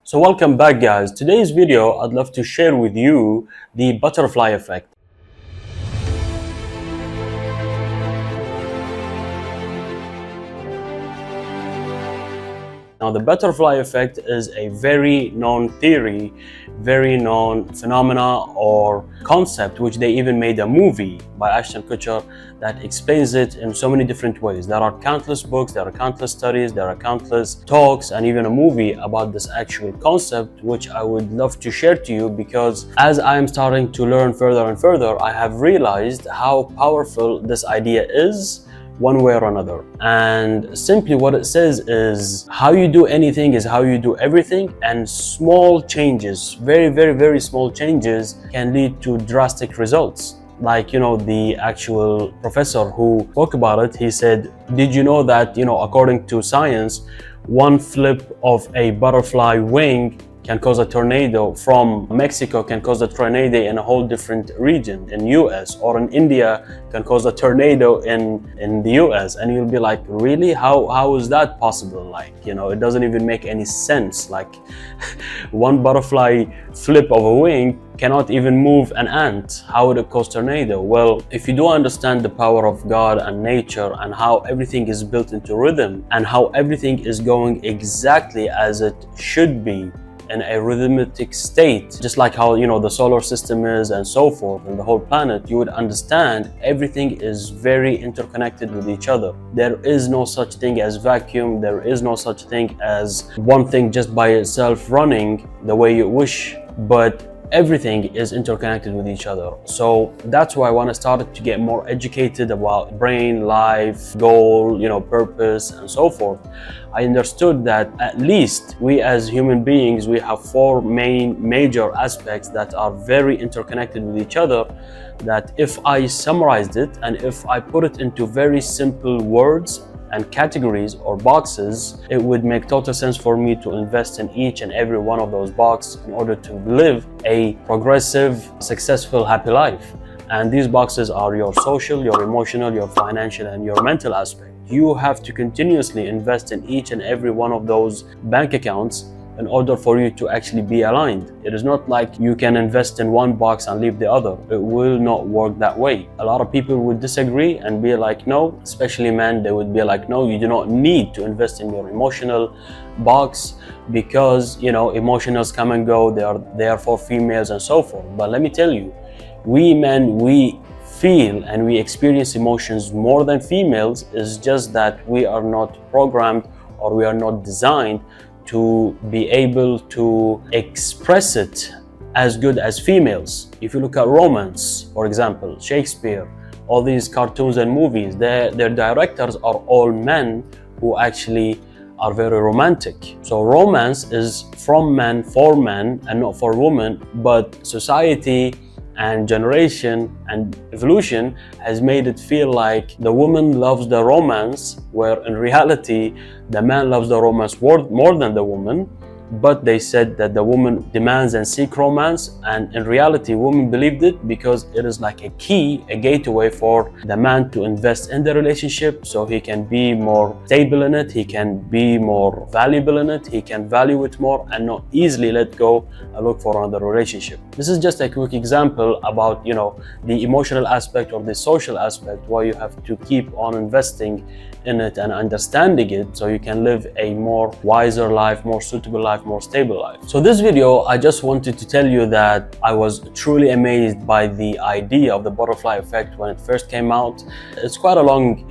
So welcome back, guys. Today's video, I'd love to share with you the butterfly effect. Now, the butterfly effect is a very known theory, very known phenomena or concept, which they even made a movie by Ashton Kutcher that explains it in so many different ways. There are countless books, there are countless studies, there are countless talks, and even a movie about this actual concept, which I would love to share to you, because as I am starting to learn further and further, I have realized how powerful this idea is one way or another. And simply what it says is how you do anything is how you do everything, and small changes, very small changes, can lead to drastic results. Like, the actual professor who spoke about it, he said, did you know that, according to science, one flip of a butterfly wing can cause a tornado from Mexico, can cause a tornado in a whole different region in US, or in India can cause a tornado in the US. And you'll be like, really? How is that possible? Like, it doesn't even make any sense. Like one butterfly flip of a wing cannot even move an ant. How would it cause tornado? Well, if you do understand the power of God and nature and how everything is built into rhythm and how everything is going exactly as it should be, in a rhythmic state, just like how the solar system is and so forth, and the whole planet, you would understand everything is very interconnected with each other. There is no such thing as vacuum. There is no such thing as one thing just by itself running the way you wish, but everything is interconnected with each other. So that's why when I started to get more educated about brain, life, goal, purpose, and so forth, I understood that at least we as human beings, we have four major aspects that are very interconnected with each other, that if I summarized it and if I put it into very simple words and categories or boxes, it would make total sense for me to invest in each and every one of those boxes in order to live a progressive, successful, happy life. And these boxes are your social, your emotional, your financial, and your mental aspect. You have to continuously invest in each and every one of those bank accounts in order for you to actually be aligned. It is not like you can invest in one box and leave the other. It will not work that way. A lot of people would disagree and be like, no, especially men, they would be like, no, you do not need to invest in your emotional box because, emotionals come and go. They are for females and so forth. But let me tell you, we men, we feel and we experience emotions more than females. It's just that we are not programmed or we are not designed to be able to express it as good as females. If you look at romance, for example, Shakespeare, all these cartoons and movies, their directors are all men who actually are very romantic. So romance is from men for men and not for women, but society and generation and evolution has made it feel like the woman loves the romance, where in reality the man loves the romance more than the woman. But they said that the woman demands and seeks romance, and in reality women believed it because it is like a key, a gateway for the man to invest in the relationship so he can be more stable in it, he can be more valuable in it, he can value it more and not easily let go and look for another relationship. This is just a quick example about the emotional aspect or the social aspect, why you have to keep on investing in it and understanding it so you can live a more wiser life, more suitable life, more stable life. So this video, I just wanted to tell you that I was truly amazed by the idea of the butterfly effect when it first came out. It's quite a long,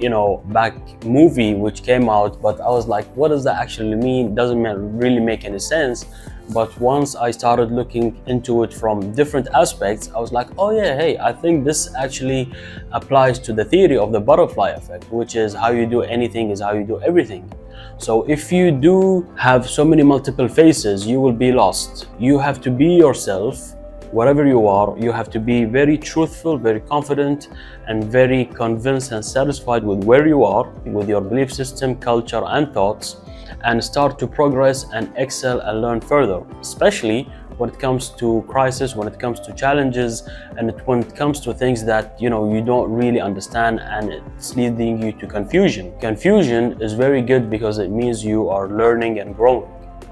back movie which came out, but I was like, what does that actually mean? It doesn't really make any sense. But once I started looking into it from different aspects, I was like, oh yeah, hey, I think this actually applies to the theory of the butterfly effect, which is how you do anything is how you do everything. So if you do have so many multiple faces, you will be lost. You have to be yourself, wherever you are. You have to be very truthful, very confident, and very convinced and satisfied with where you are, with your belief system, culture, and thoughts, and start to progress and excel and learn further, especially when it comes to crisis, when it comes to challenges, and when it comes to things that you don't really understand and it's leading you to confusion. Confusion is very good because it means you are learning and growing.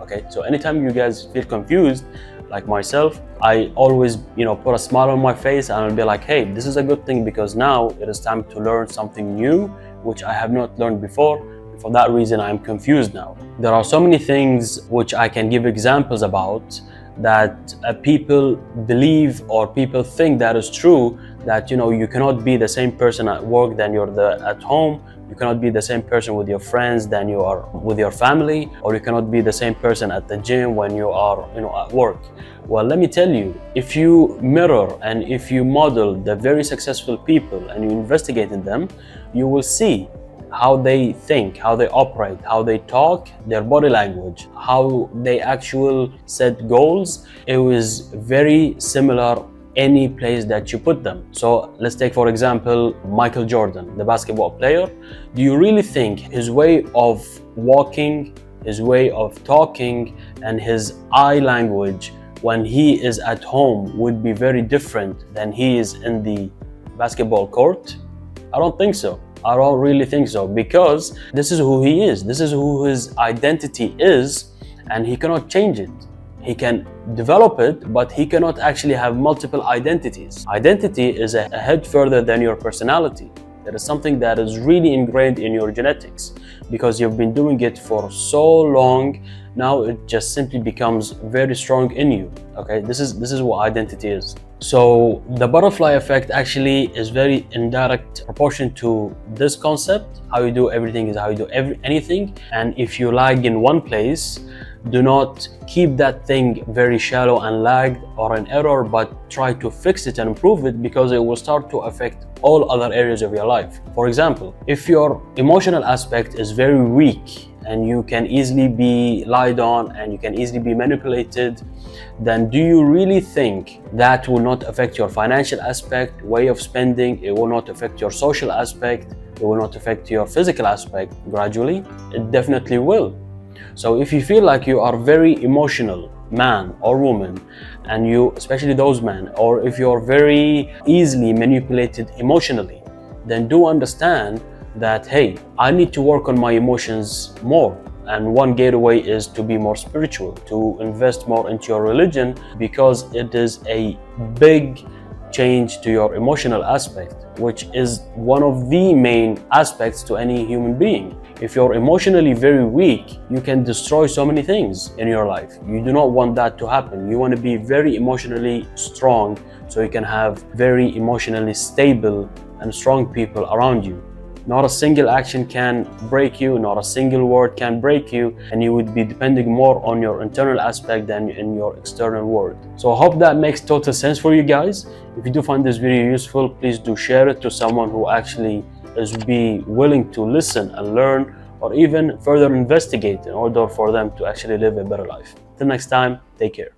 Okay, so anytime you guys feel confused, like myself, I always, put a smile on my face and I'll be like, hey, this is a good thing because now it is time to learn something new, which I have not learned before. For that reason, I'm confused now. There are so many things which I can give examples about that people believe or people think that is true, that you cannot be the same person at work than you're at home. You cannot be the same person with your friends than you are with your family, or you cannot be the same person at the gym when you are at work. Well, let me tell you, if you mirror and if you model the very successful people and you investigate in them, you will see how they think, how they operate, how they talk, their body language, how they actually set goals. It was very similar any place that you put them. So let's take, for example, Michael Jordan, the basketball player. Do you really think his way of walking, his way of talking, and his eye language when he is at home would be very different than he is in the basketball court? I don't think so. I don't really think so, because this is who he is. This is who his identity is, and he cannot change it. He can develop it, but he cannot actually have multiple identities. Identity is a head further than your personality. It is something that is really ingrained in your genetics because you've been doing it for so long. Now it just simply becomes very strong in you. Okay, this is what identity is. So the butterfly effect actually is very indirect proportion to this concept. How you do everything is how you do anything. And if you lag in one place, do not keep that thing very shallow and lagged or an error, but try to fix it and improve it, because it will start to affect all other areas of your life. For example, if your emotional aspect is very weak and you can easily be lied on and you can easily be manipulated, then do you really think that will not affect your financial aspect, way of spending? It will not affect your social aspect? It will not affect your physical aspect gradually? It definitely will. So if you feel like you are very emotional man or woman, and you, especially those men, or if you're very easily manipulated emotionally, then do understand that, hey, I need to work on my emotions more. And one gateway is to be more spiritual, to invest more into your religion, because it is a big change to your emotional aspect, which is one of the main aspects to any human being. If you're emotionally very weak, you can destroy so many things in your life. You do not want that to happen. You want to be very emotionally strong so you can have very emotionally stable and strong people around you. Not a single action can break you, not a single word can break you, and you would be depending more on your internal aspect than in your external world. So I hope that makes total sense for you guys. If you do find this video useful, please do share it to someone who actually is willing to listen and learn, or even further investigate in order for them to actually live a better life. Till next time, take care.